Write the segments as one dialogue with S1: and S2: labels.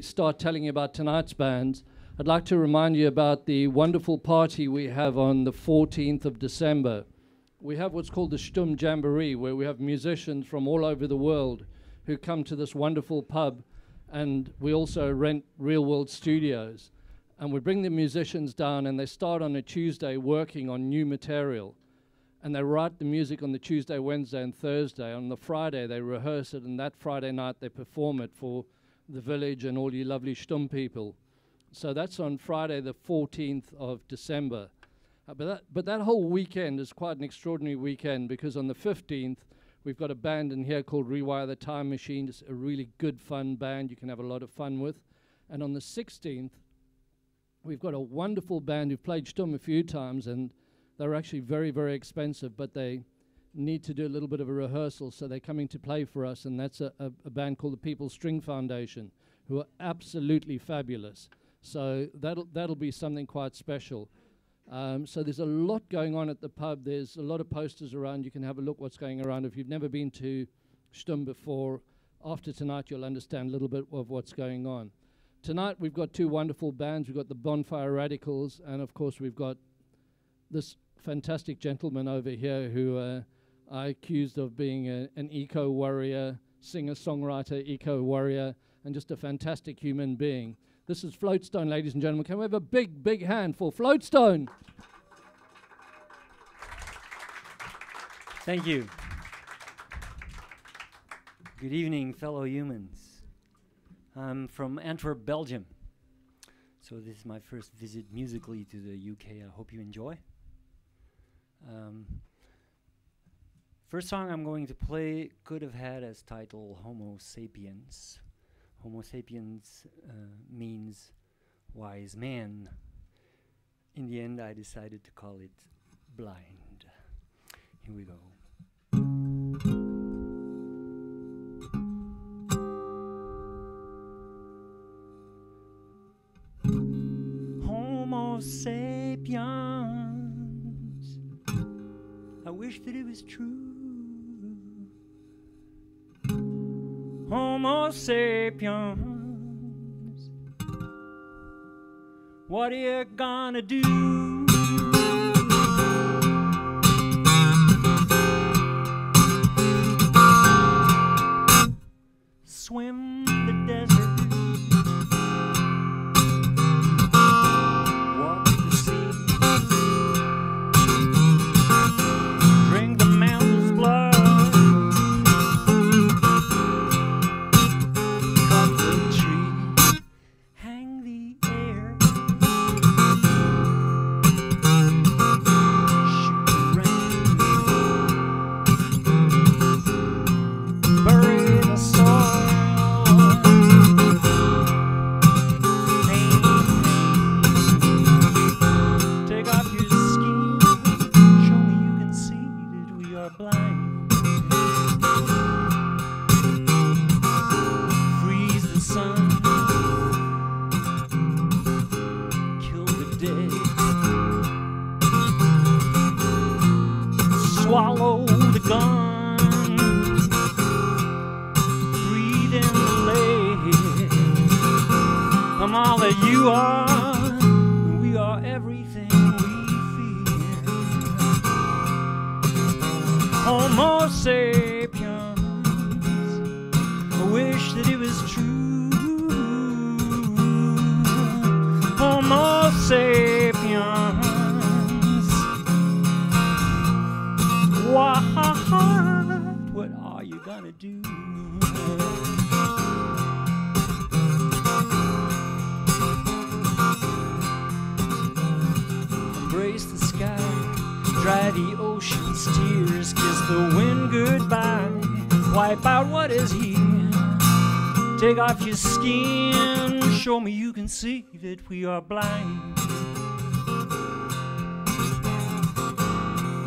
S1: Start telling you about tonight's bands, I'd like to remind you about the wonderful party we have on the 14th of December. We have what's called the Schtumm Jamboree, where we have musicians from all over the world who come to this wonderful pub, and we also rent real-world studios. And we bring the musicians down, and they start on a Tuesday working on new material. And they write the music on the Tuesday, Wednesday, and Thursday. On the Friday, they rehearse it, and that Friday night, they perform it for the village and all you lovely Schtumm people. So that's on Friday, the 14th of December. But that whole weekend is quite an extraordinary weekend, because on the 15th, we've got a band in here called Rewire the Time Machine. It's a really good, fun band you can have a lot of fun with. And on the 16th, we've got a wonderful band who've played Schtumm a few times, and they're actually very, very expensive, but they need to do a little bit of a rehearsal, so they're coming to play for us, and that's a band called the People's String Foundation, who are absolutely fabulous. So that'll be something quite special. So there's a lot going on at the pub. There's a lot of posters around. You can have a look what's going around. If you've never been to Schtumm before, after tonight you'll understand a little bit of what's going on. Tonight we've got two wonderful bands. We've got the Bonfire Radicals, and of course we've got this fantastic gentleman over here who I accused of being an eco-warrior, singer-songwriter, eco-warrior, and just a fantastic human being. This is Floatstone, ladies and gentlemen. Can we have a big, big hand for Floatstone?
S2: Thank you. Good evening, fellow humans. I'm from Antwerp, Belgium. So this is my first visit musically to the UK. I hope you enjoy. First song I'm going to play could have had as title Homo Sapiens. Homo Sapiens means wise man. In the end, I decided to call it blind. Here we go. Homo Sapiens, I wish that it was true. Homo Sapiens, what are you gonna do? Swim the desert, walk the sea, drink the mountain's blood, cut the tree, hang the air, shoot the rain, bury the soil. Take off your skin, show me you can see that we are blind. Freeze the sun, kill the dead, swallow the gun, breathe in the lead. I'm all that you are, and we are everything we fear. Homo sapiens, I wish that it was true. Homo sapiens, what are you gonna do? Embrace the sky, dry the ocean's tears, kiss the wind goodbye, wipe out what is here. Take off your skin, show me you can see that we are blind.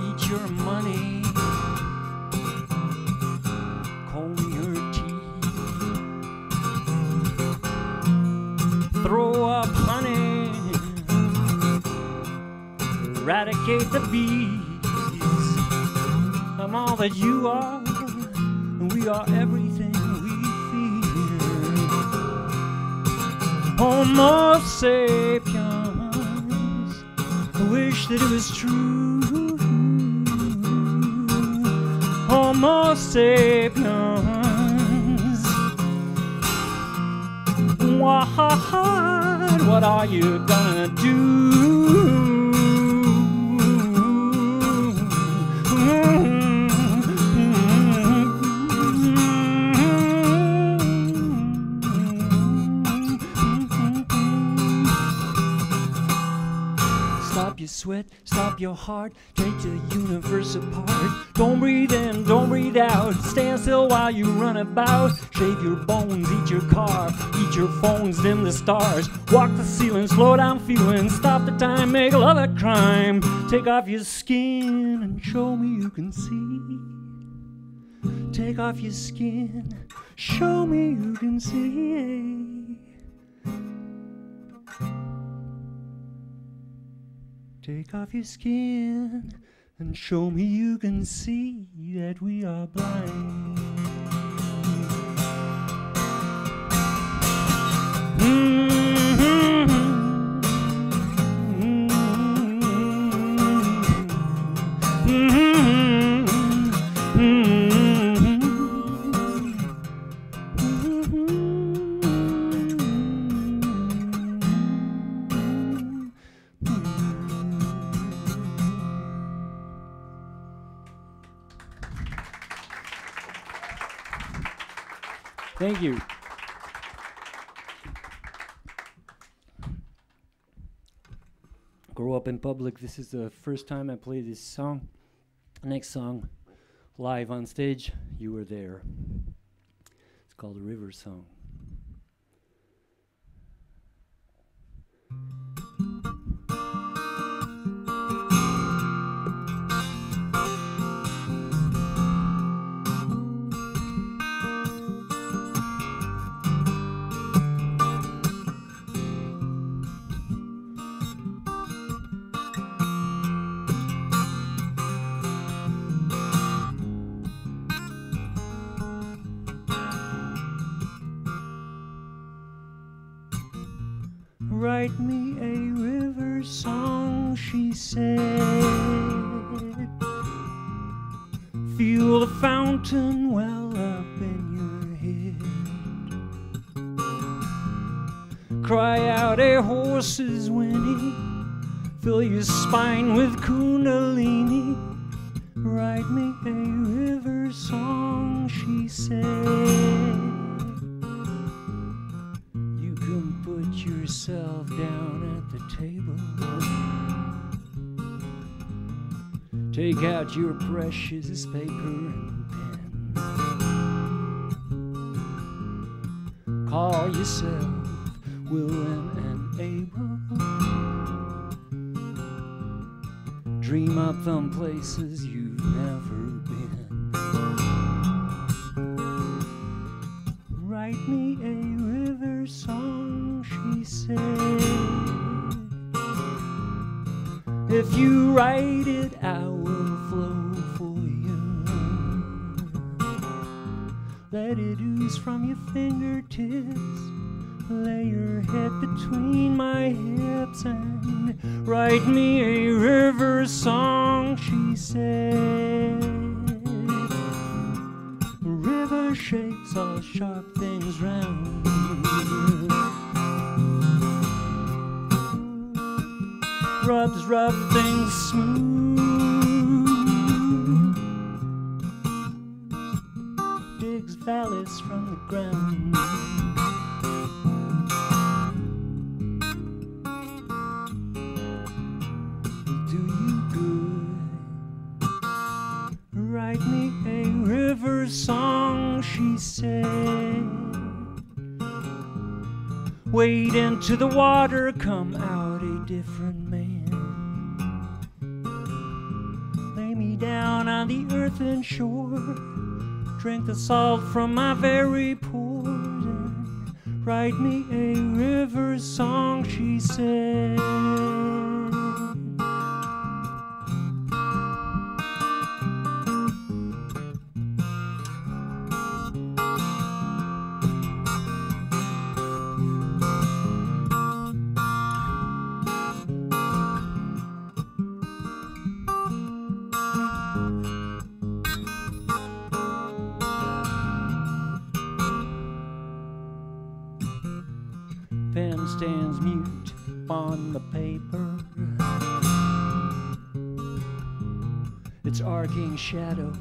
S2: Eat your money, comb your teeth, throw up honey, eradicate the bees. I'm all that you are, and we are everything we fear. Homo sapiens. I wish that it was true. Homo sapiens. What are you gonna do? Stop your sweat, stop your heart, take the universe apart. Don't breathe in, don't breathe out, stand still while you run about. Shave your bones, eat your car, eat your phones, dim the stars. Walk the ceiling, slow down feeling, stop the time, make love a crime. Take off your skin and show me you can see. Take off your skin, show me you can see. Take off your skin and show me you can see that we are blind. Thank you. Grow up in public. This is the first time I play this song. Next song, live on stage, you were there. It's called a river song. Write me a river song, she said. Feel the fountain well up in your head. Cry out a horse's whinny. Fill your spine with kundalini. Write me a river song, she said. Put yourself down at the table. Take out your precious paper and pen. Call yourself William and Abel. Dream up them places you've never been. Write me a river song, she said. If you write it, I will flow for you. Let it ooze from your fingertips. Lay your head between my hips and write me a river song, she said. A river shakes all sharp things round. Rubs rough things smooth. Digs valleys from the ground. Do you good? Write me a river song, she said. Wade into the water, come out a different man. Lay me down on the earthen shore, drink the salt from my very pores, and write me a river song, she said. pen stands mute on the paper. Its arcing shadow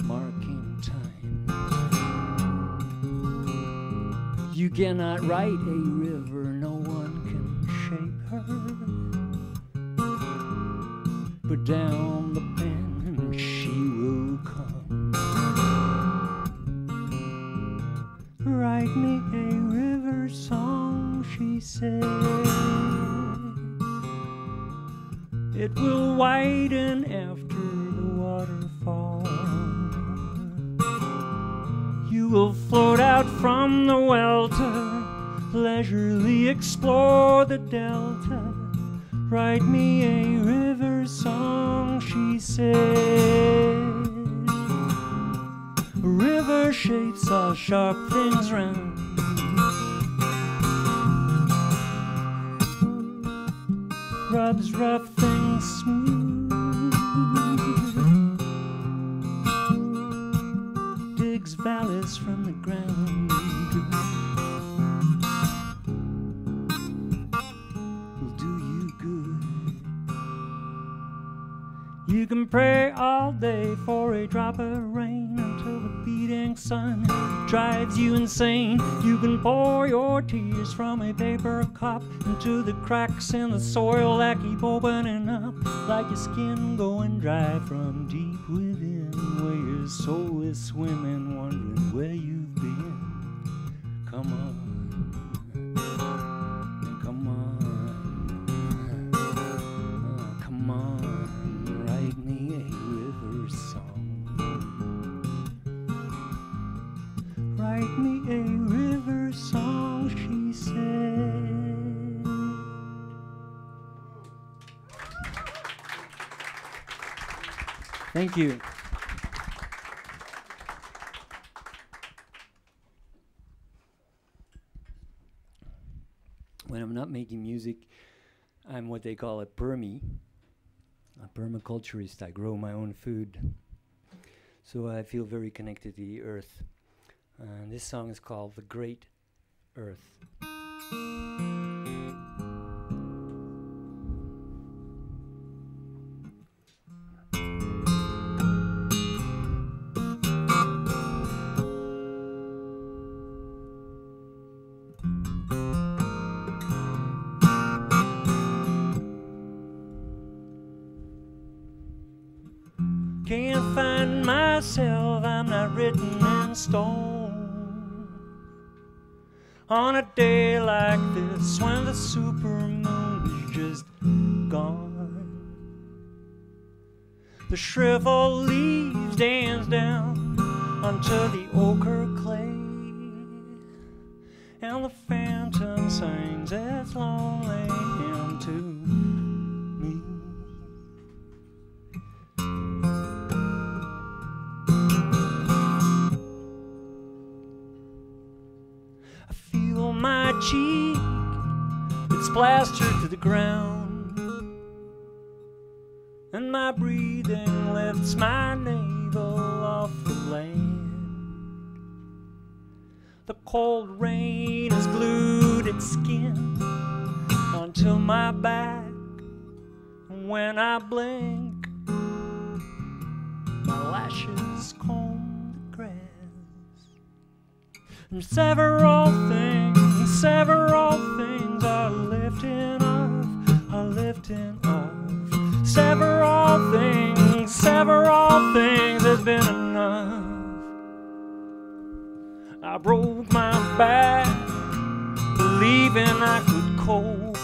S2: marking time. You cannot write a river, no one can shape her. Put down the pen and she will come. Write me a river song, she said. It will widen after the waterfall. You will float out from the welter, leisurely explore the delta. Write me a river song, she said. A river shapes all sharp things round. Rubs rough things smooth. Digs valleys from the ground. Will do you good. You can pray all day for a drop of rain until the beating sun drives you insane. You can pour your tears from a paper cup into the cracks in the soil that keep opening up, like your skin going dry from deep within, where your soul is swimming, wondering where you've been. Come on, come on, come on, write me a river song. Write me a river song, she said. Thank you. When I'm not making music, I'm what they call a permaculturist. I grow my own food. So I feel very connected to the earth. This song is called The Great Earth. Can't find myself, I'm not written in stone. On a day like this, when the supermoon is just gone, the shriveled leaves dance down onto the ochre clay, and the phantom sings its lonely hymn to me. My cheek, it's plastered to the ground, and my breathing lifts my navel off the land. The cold rain has glued its skin onto my back, and when I blink, my lashes comb the grass. And several things are lifting off, are lifting off. Several things has been enough. I broke my back, believing I could cope,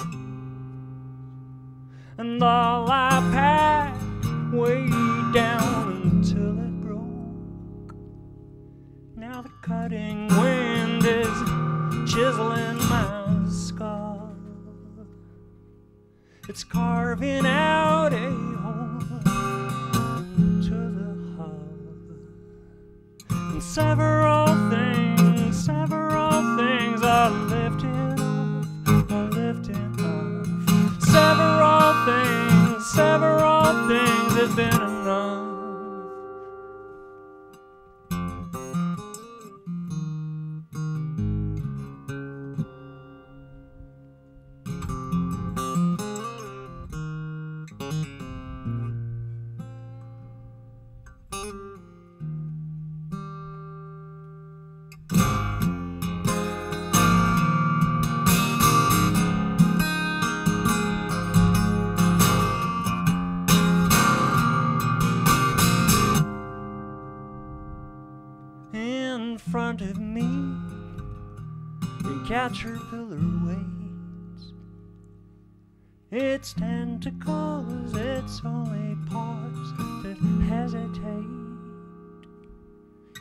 S2: and all I packed weighed down until it broke. Now the cutting wind is chiseling my skull. It's carving out a hole into the hull. And several things are lifting off, are lifting off. Several things has been enough. caterpillar waits its tentacles, its only parts that hesitate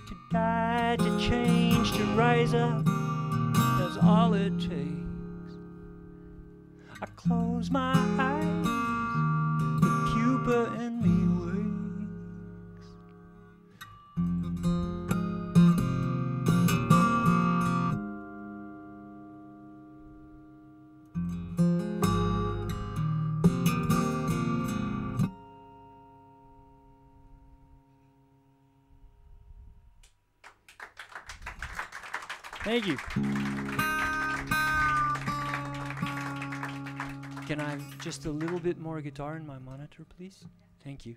S2: to die, to change, to rise up. That's all it takes. I close my eyes, the pupa in me wakes. Thank you. Can I have just a little bit more guitar in my monitor, please? Thank you.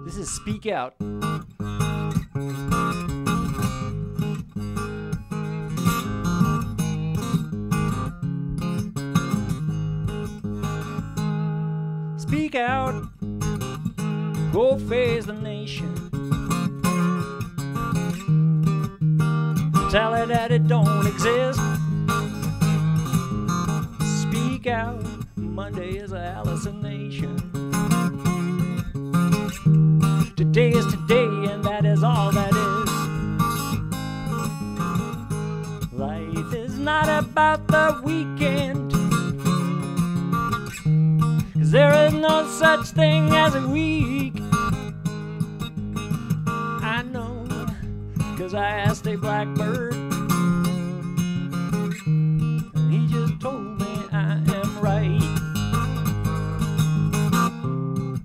S2: This is Speak Out. Speak out, go face the nation. Tell it that it don't exist. Speak out, Monday is a hallucination. Today is today, and that is all that is. Life is not about the weekend, 'cause there is no such thing as a week. I know, 'cause I asked a blackbird, and he just told me I am right.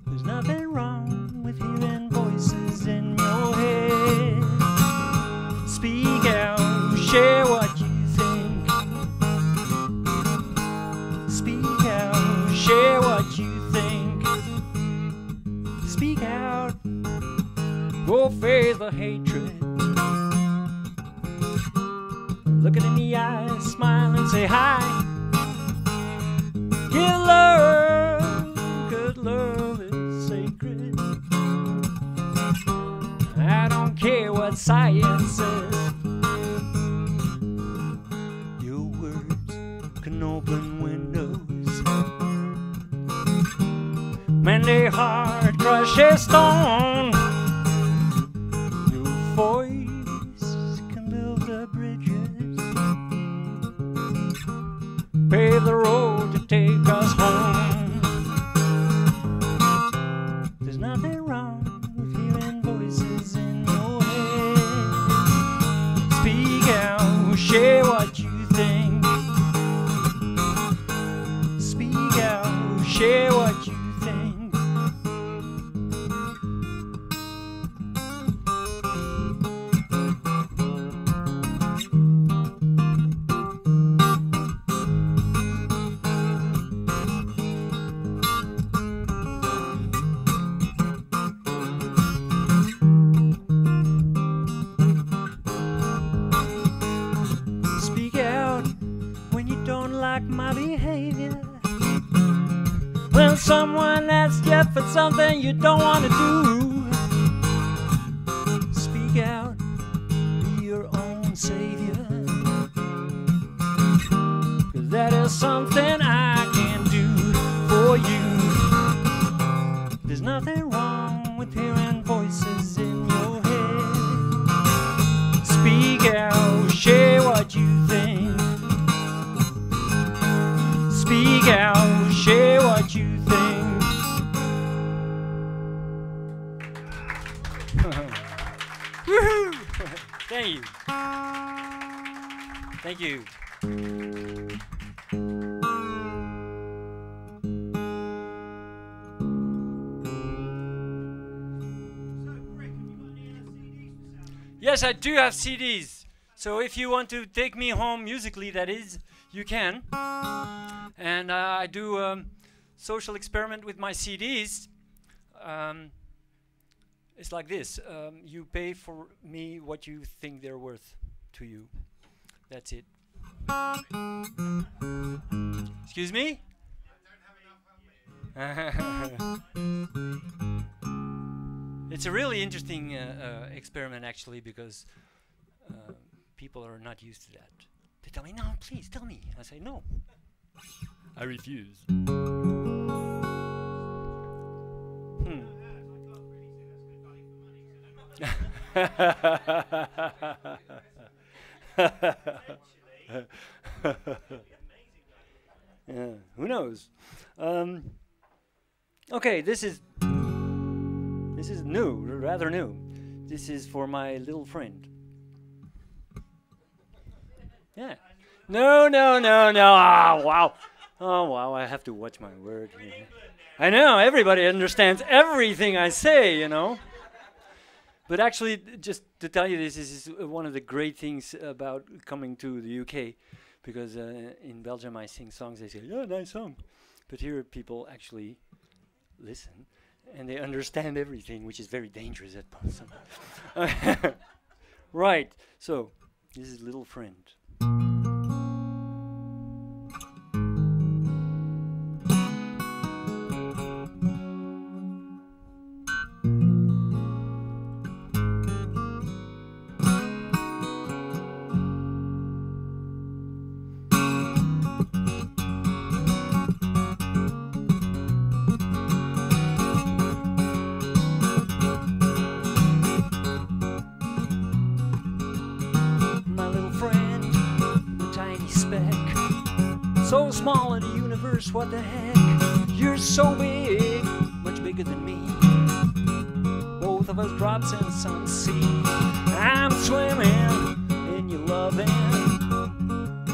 S2: There's nothing wrong with hearing voices in your head. Speak out, share what you think. Speak out, share what you think. Speak out, go face the hatred. Look it in the eyes, smile and say hi. Give love, 'cause love is sacred. I don't care what science says. Your words can open windows, mend a heart, crush a stone. Your voice can build the bridges, pave the road to take us home. There's nothing wrong with hearing voices in your head. Speak out, share what you think. Speak out, share what you think. Speak out when you don't like my behavior. When someone asks you for something you don't want to do. Speak out, be your own savior. 'Cause that is something I can do for you. There's nothing wrong with hearing voices in your head. Speak out, share what you think. Speak out, share what you think. Woohoo! Thank you. Thank you. Yes, I do have CDs. So if you want to take me home musically, that is, you can. And I do social experiment with my CDs. It's like this. You pay for me what you think they're worth to you. That's it. Excuse me? It's a really interesting experiment, actually, because people are not used to that. They tell me, "No, please tell me." I say, "No, I refuse." Yeah, who knows? Okay, this is new, rather new. This is for my little friend. Yeah. No. Ah, wow. Oh, wow. I have to watch my word here. I know everybody understands everything I say, you know. But actually, just to tell you this is one of the great things about coming to the UK, because in Belgium I sing songs, they say, "Yeah, nice song," but here people actually listen and they understand everything, which is very dangerous at some. Right. So this is Little Friend. So small in the universe, what the heck? You're so big, much bigger than me. Both of us drops in some sea. I'm swimming in your loving.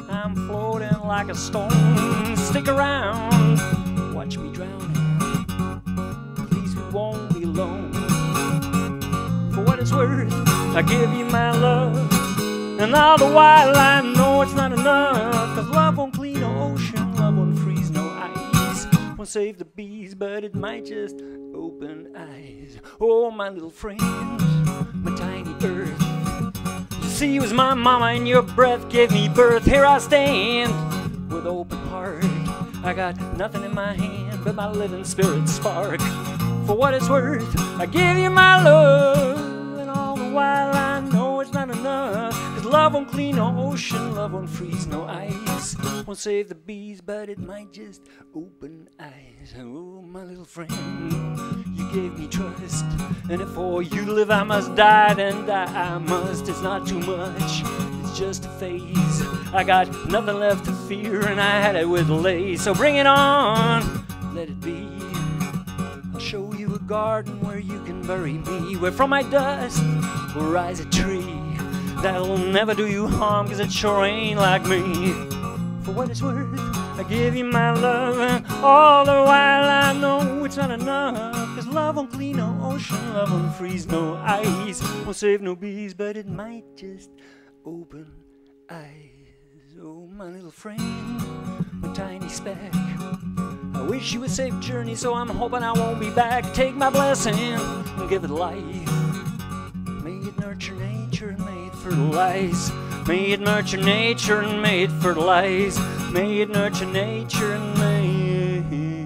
S2: I'm floating like a stone. Stick around, watch me drowning. Please, we won't be alone. For what it's worth, I give you my love. And all the while I know it's not enough, 'cause love won't clean no ocean, love won't freeze no ice, won't save the bees, but it might just open eyes. Oh, my little friend, my tiny earth. You see, it was my mama and your breath gave me birth. Here I stand with open heart. I got nothing in my hand but my living spirit spark. For what it's worth, I give you my love. And all the while I know it's not enough, 'cause love won't clean no ocean, love won't freeze no ice, won't save the bees, but it might just open eyes. Oh, my little friend, you gave me trust, and if for you to live I must die, then die I must. It's not too much, it's just a phase. I got nothing left to fear, and I had it with lace. So bring it on, let it be. I'll show you a garden where you can bury me, where from my dust will rise a tree that'll never do you harm, 'cause it sure ain't like me. For what it's worth, I give you my love, and all the while I know it's not enough, 'cause love won't clean no ocean, love won't freeze no ice, won't save no bees, but it might just open eyes. Oh, my little friend, my tiny speck, I wish you a safe journey, so I'm hoping I won't be back. Take my blessing and give it life. May it nurture nature and may it fertilize. May it nurture nature and may it fertilize. May it nurture nature and may it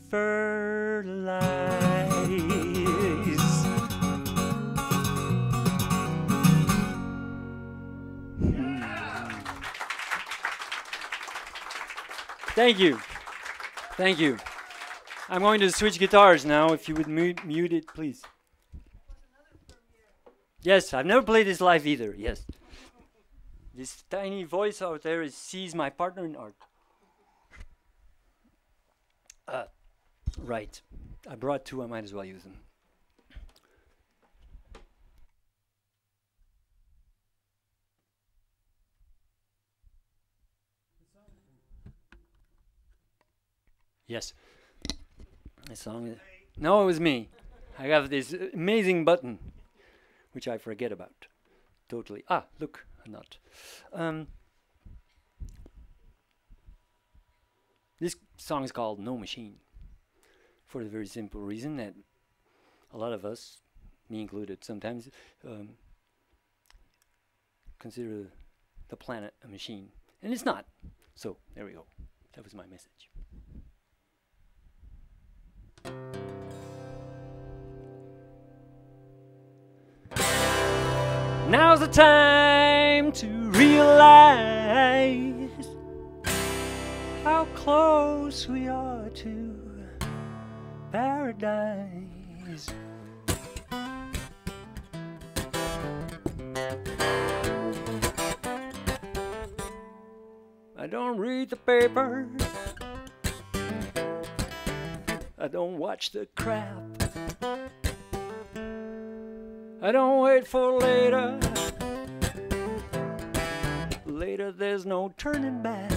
S2: fertilize. Thank you. Thank you. I'm going to switch guitars now. If you would mute it, please. Yes, I've never played this live either. Yes. This tiny voice out there sees my partner in art. Right. I brought two. I might as well use them. Yes. The song. No, it was me. I have this amazing button, which I forget about. Totally. Ah, look, a nut. This song is called No Machine, for the very simple reason that a lot of us, me included, sometimes consider the planet a machine. And it's not. So, there we go. That was my message. Now's the time to realize how close we are to paradise. I don't read the paper, I don't watch the crap, I don't wait for later. Later there's no turning back.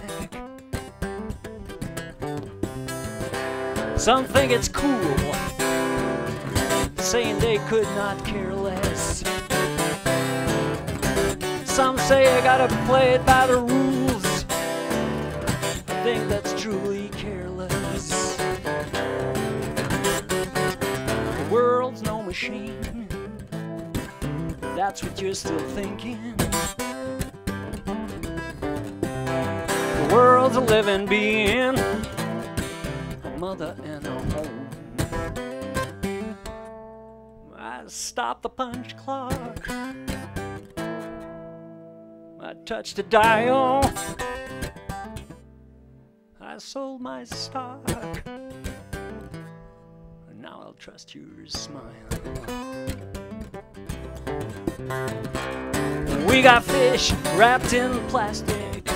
S2: Some think it's cool, saying they could not care less. Some say I gotta play it by the rules. I think that's truly careless. The world's no machine, that's what you're still thinking. The world's a living being, a mother and a home. I stopped the punch clock, I touched a dial, I sold my stock, and now I'll trust your smile. We got fish wrapped in plastic,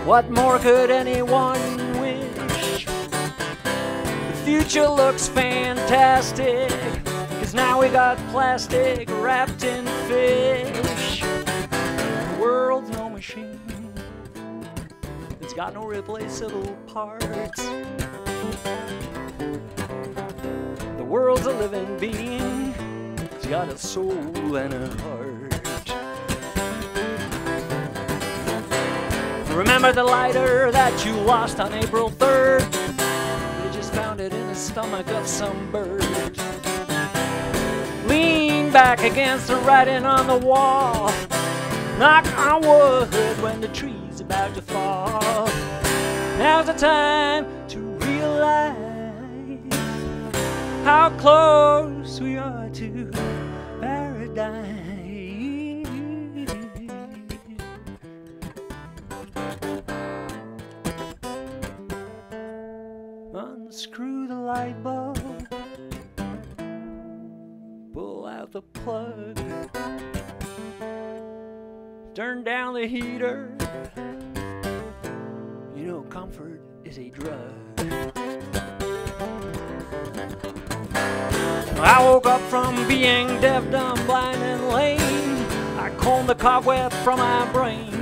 S2: what more could anyone wish? The future looks fantastic, 'cause now we got plastic wrapped in fish. The world's no machine, it's got no replaceable parts. The world's a living being, it's got a soul and a heart. Remember the lighter that you lost on April 3rd? You just found it in the stomach of some bird. Lean back against the writing on the wall. Knock on wood when the tree's about to fall. Now's the time to realize how close we are to paradise. Unscrew the light bulb, pull out the plug, turn down the heater. You know comfort is a drug. I woke up from being deaf, dumb, blind, and lame. I combed the cobweb from my brain.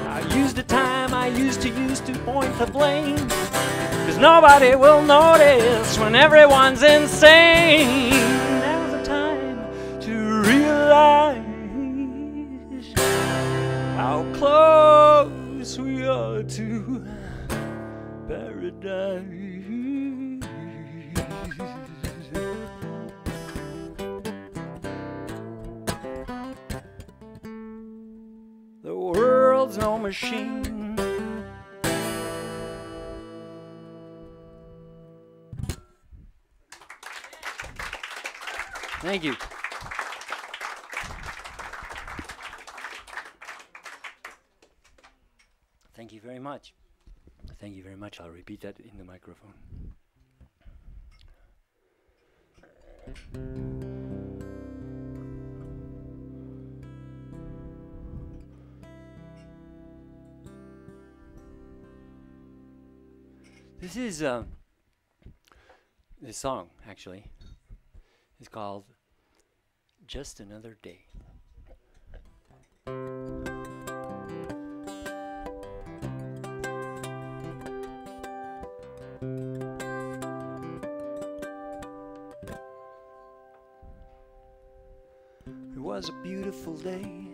S2: I used the time I used to point the blame, 'cause nobody will notice when everyone's insane. Now's the time to realize how close we are to paradise. The world's no machine. Thank you. Thank you very much. Thank you very much. I'll repeat that in the microphone. This is this song actually is called Just Another Day. It was a beautiful day.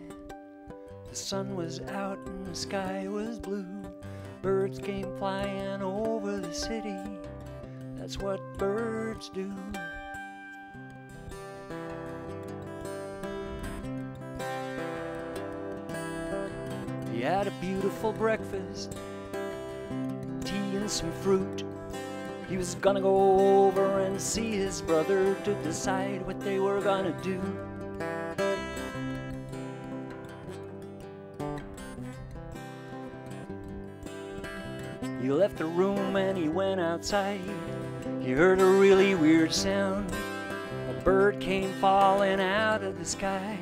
S2: The sun was out and the sky was blue. Birds came flying over the city. That's what birds do. He had a beautiful breakfast, tea and some fruit. He was gonna go over and see his brother to decide what they were gonna do. left the room and he went outside. He heard a really weird sound. A bird came falling out of the sky.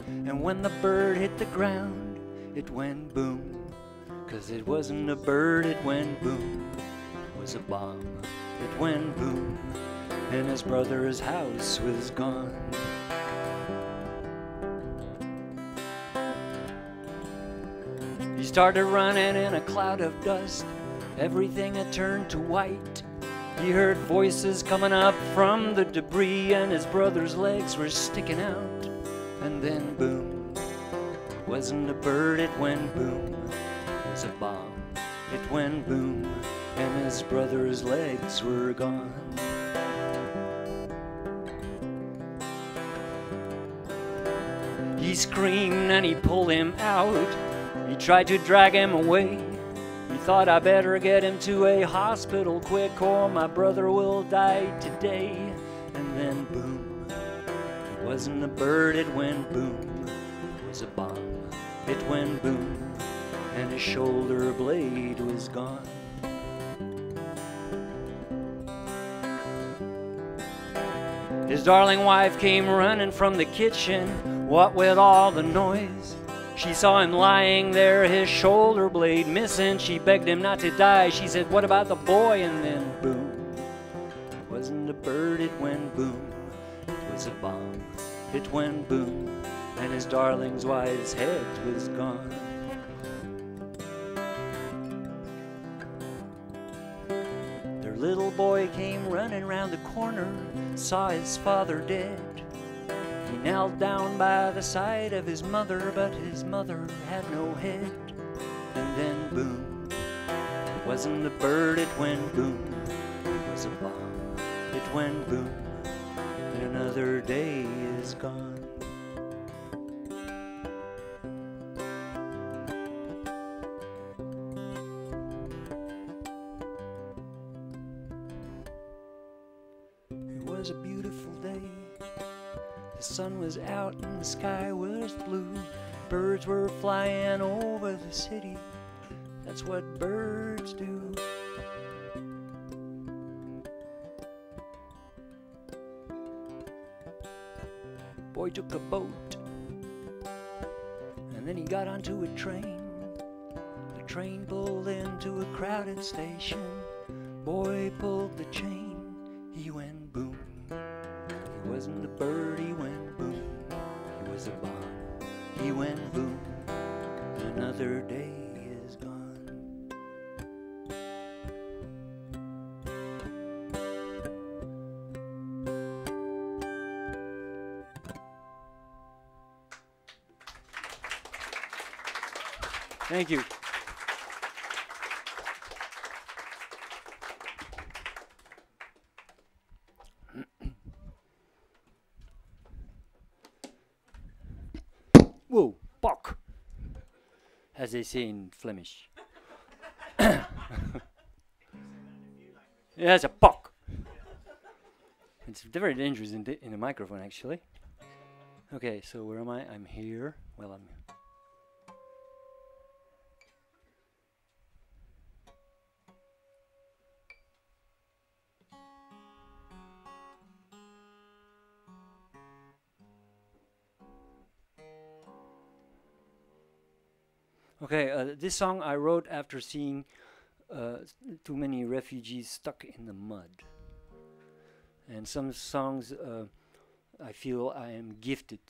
S2: And when the bird hit the ground, it went boom. 'Cause it wasn't a bird, it went boom. It was a bomb. It went boom. And his brother's house was gone. He started running in a cloud of dust. Everything had turned to white. He heard voices coming up from the debris, and his brother's legs were sticking out. And then boom, it wasn't a bird, it went boom. It was a bomb, it went boom, and his brother's legs were gone. He screamed and he pulled him out. He tried to drag him away. He thought, I better get him to a hospital quick, or my brother will die today. And then boom, it wasn't a bird, it went boom. It was a bomb, it went boom, and his shoulder blade was gone. His darling wife came running from the kitchen. What with all the noise? She saw him lying there, his shoulder blade missing. She begged him not to die. She said, what about the boy? And then boom, it wasn't a bird, it went boom. It was a bomb, it went boom, and his darling's wife's head was gone. Their little boy came running round the corner, saw his father dead. He knelt down by the side of his mother, but his mother had no head. And then boom, it wasn't a bird, it went boom. It was a bomb, it went boom, and another day is gone. It was a beautiful day. The sun was out and the sky was blue. Birds were flying over the city. That's what birds do. Boy took a boat, and then he got onto a train. The train pulled into a crowded station. Boy pulled the chain, he went boom. He wasn't a bird, he went boom. He was a bomb, he went boom. Another day is gone. Thank you. Whoa, bok, as they say in Flemish. Yeah, it's a bok. It's very dangerous in the microphone, actually. Okay, so where am I? I'm here. Well, I'm. Okay, this song I wrote after seeing too many refugees stuck in the mud. And some songs I feel I am gifted,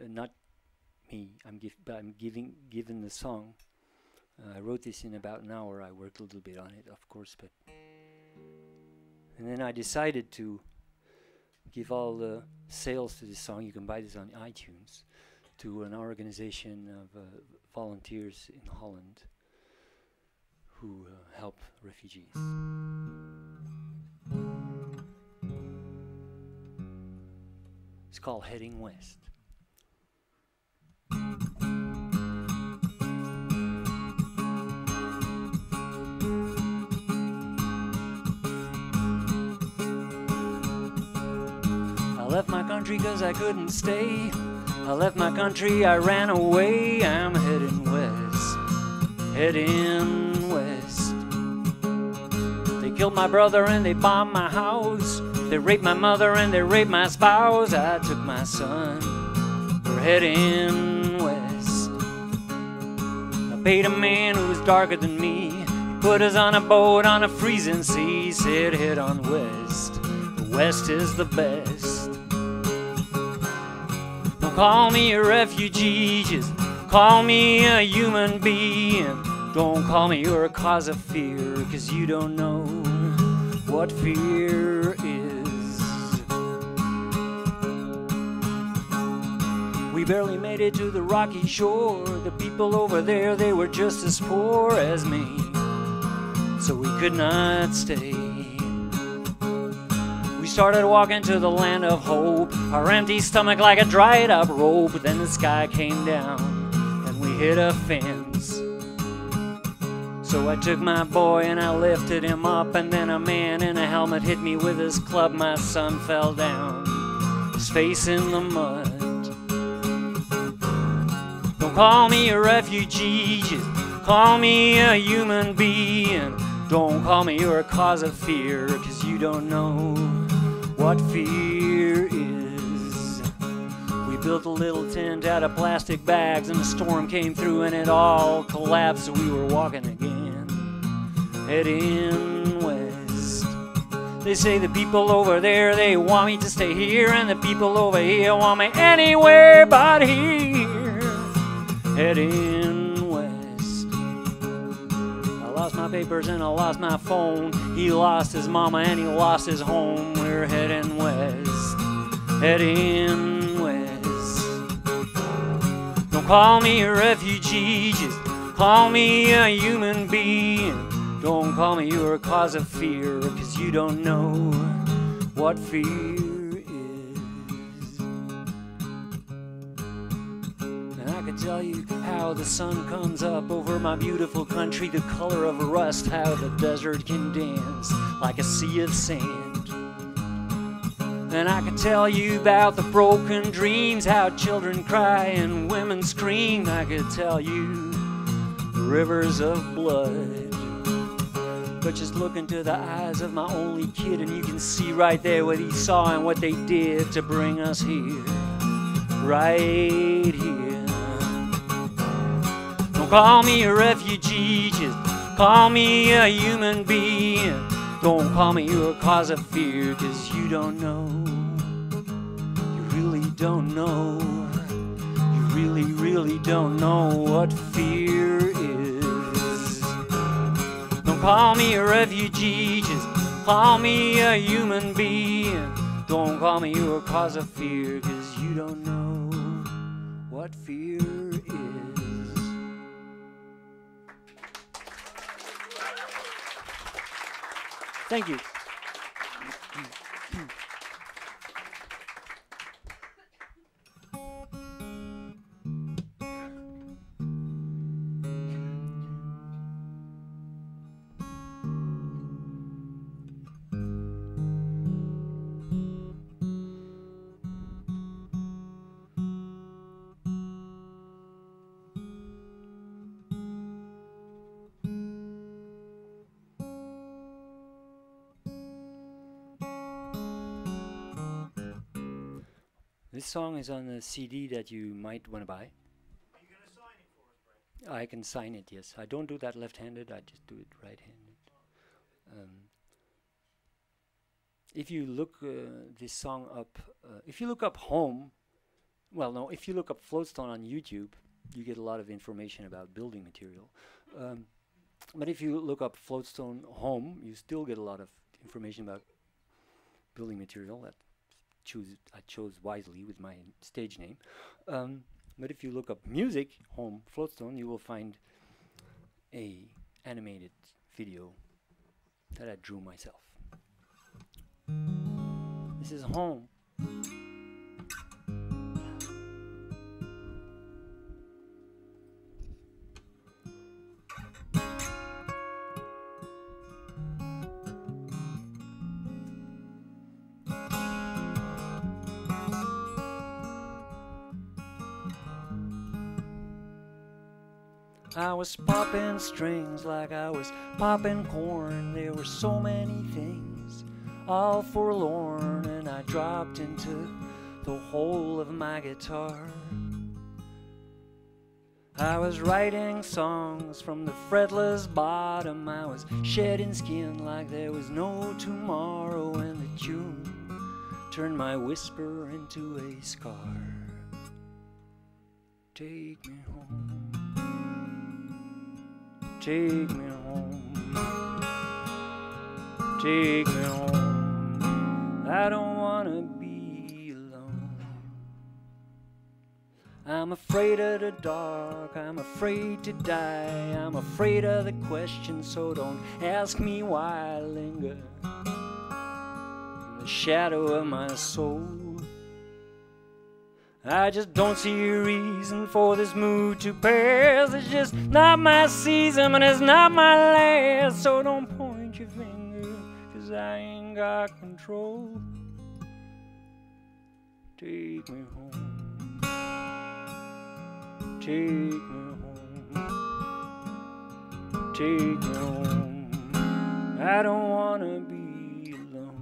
S2: not me, but I'm given the song. I wrote this in about an hour. I worked a little bit on it, of course, but and then I decided to give all the sales to this song. You can buy this on iTunes, to an organization of volunteers in Holland who help refugees. It's called Heading West. I left my country 'cause I couldn't stay. I left my country, I ran away. I'm heading west, heading west. killed my brother and they bombed my house. They raped my mother and they raped my spouse. I took my son, we're heading west. I paid a man who was darker than me. He put us on a boat on a freezing sea. Said head on west, the west is the best. Don't call me a refugee, just call me a human being. Don't call me your cause of fear, 'cause you don't know what fear is. We barely made it to the rocky shore. The people over there, they were just as poor as me, so we could not stay. We started walking to the land of hope, our empty stomach like a dried up rope. Then the sky came down and we hit a fence. So I took my boy and I lifted him up, and then a man in a helmet hit me with his club. My son fell down, his face in the mud. Don't call me a refugee, just call me a human being. Don't call me your cause of fear, 'cause you don't know what fear is. We built a little tent out of plastic bags, and a storm came through and it all collapsed. So we were walking again, heading west. They say the people over there, they want me to stay here, and the people over here want me anywhere but here, heading west. I lost my papers and I lost my phone. He lost his mama and he lost his home. We're heading west, heading west. Don't call me a refugee, just call me a human being. Don't call me your cause of fear, 'cause you don't know what fear is. And I could tell you how the sun comes up over my beautiful country, the color of rust, how the desert can dance like a sea of sand. And I could tell you about the broken dreams, how children cry and women scream. I could tell you the rivers of blood. But just look into the eyes of my only kid, and you can see right there what he saw and what they did to bring us here, right here. Don't call me a refugee, just call me a human being. Don't call me your cause of fear, 'cause you don't know, you really don't know, you really, really don't know what fear is. Don't call me a refugee, just call me a human being. Don't call me your cause of fear, 'cause you don't know what fear is. Thank you. This song is on the CD that you might want to buy.
S3: Are you going to sign it for us, Brett?
S2: I can sign it, yes. I don't do that left-handed, I just do it right-handed. If you look this song up, if you look up Home, well, no, if you look up Floatstone on YouTube, you get a lot of information about building material. But if you look up Floatstone Home, you still get a lot of information about building material. I chose wisely with my stage name. But if you look up music, Home, Floatstone, you will find a animated video that I drew myself. This is Home. I was popping strings like I was popping corn. There were so many things, all forlorn, and I dropped into the hole of my guitar. I was writing songs from the fretless bottom. I was shedding skin like there was no tomorrow, and the tune turned my whisper into a scar. Take me home, take me home, take me home. I don't wanna be alone. I'm afraid of the dark, I'm afraid to die, I'm afraid of the question, so don't ask me why I linger in the shadow of my soul. I just don't see a reason for this mood to pass. It's just not my season, and it's not my last. So don't point your finger, 'cause I ain't got control. Take me home, take me home, take me home. I don't wanna be alone.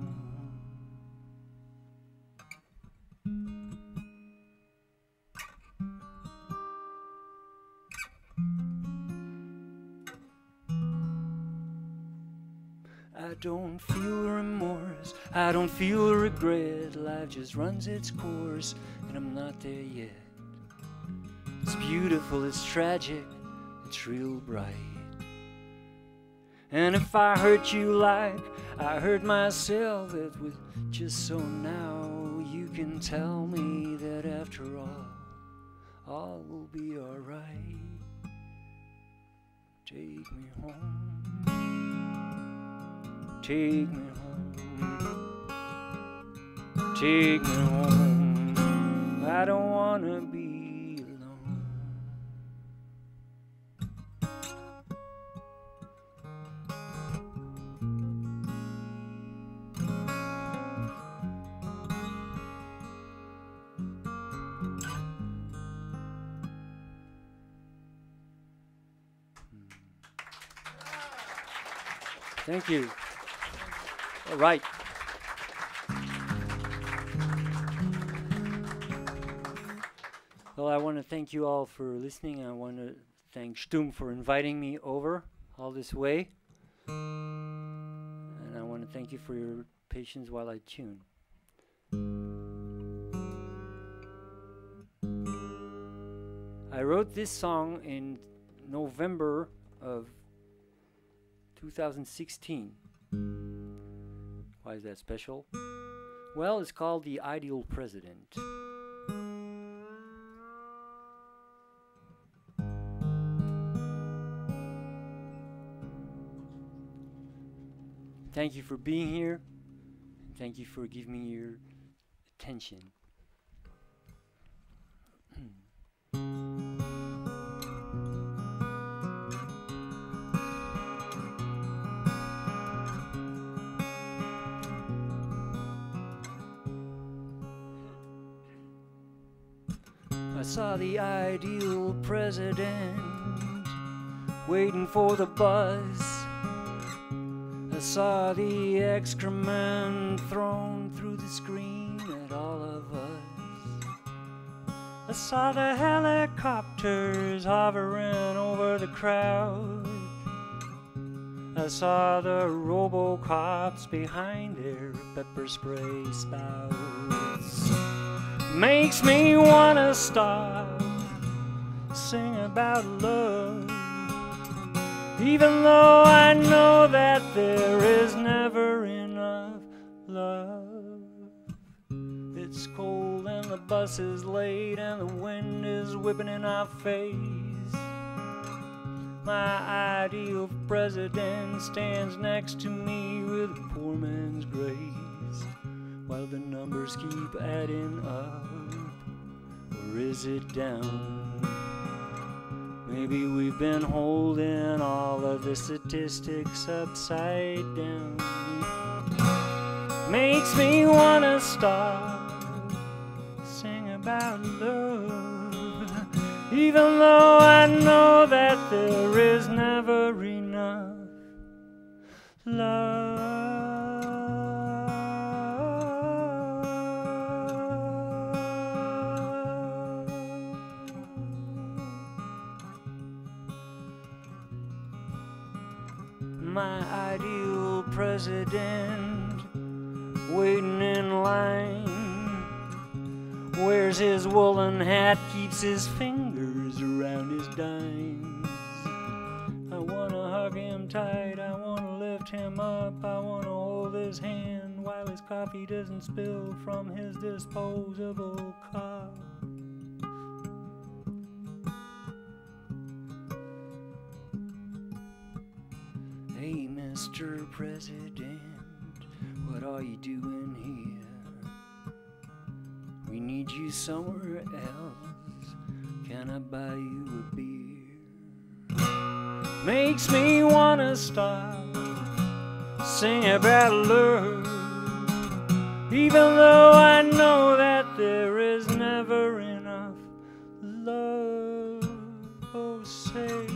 S2: I don't feel remorse, I don't feel regret. Life just runs its course, and I'm not there yet. It's beautiful, it's tragic, it's real bright. And if I hurt you like I hurt myself, it was just so now you can tell me that after all will be alright. Take me home, take me home, take me home. I don't wanna be alone. Thank you. All right. Well, I want to thank you all for listening. I want to thank Schtumm for inviting me over all this way. And I want to thank you for your patience while I tune. I wrote this song in November of 2016. Why is that special? Well, it's called The Ideal President. Thank you for being here. Thank you for giving me your attention. I saw the ideal president waiting for the buzz. I saw the excrement thrown through the screen at all of us. I saw the helicopters hovering over the crowd. I saw the RoboCops behind their pepper spray spouts. Makes me wanna stop, sing about love, even though I know that there is never enough love. It's cold and the bus is late and the wind is whipping in our face. My ideal president stands next to me with a poor man's grace, while the numbers keep adding up, or is it down? Maybe we've been holding all of the statistics upside down. Makes me wanna stop, sing about love, even though I know that there is never enough love. My ideal president, waiting in line, wears his woolen hat, keeps his fingers around his dimes. I wanna hug him tight, I wanna lift him up, I wanna hold his hand while his coffee doesn't spill from his disposable cup. Hey, Mr. President, what are you doing here? We need you somewhere else. Can I buy you a beer? Makes me wanna stop, sing about love, even though I know that there is never enough love. Oh, say,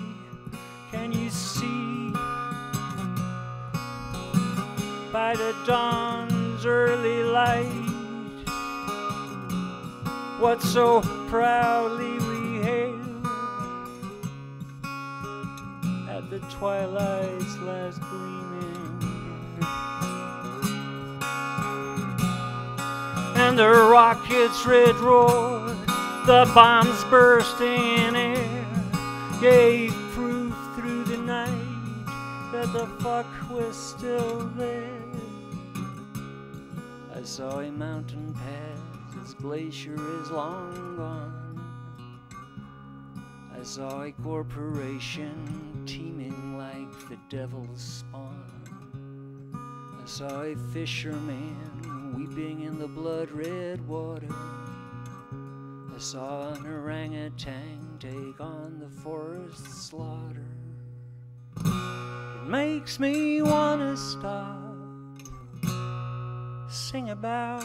S2: can you see by the dawn's early light what so proudly we hailed at the twilight's last gleaming, and the rocket's red roar, the bombs bursting in air, gave proof through the night that the fuck was still there. I saw a mountain pass, its glacier is long gone. I saw a corporation teeming like the devil's spawn. I saw a fisherman weeping in the blood-red water. I saw an orangutan take on the forest slaughter. It makes me wanna stop, sing about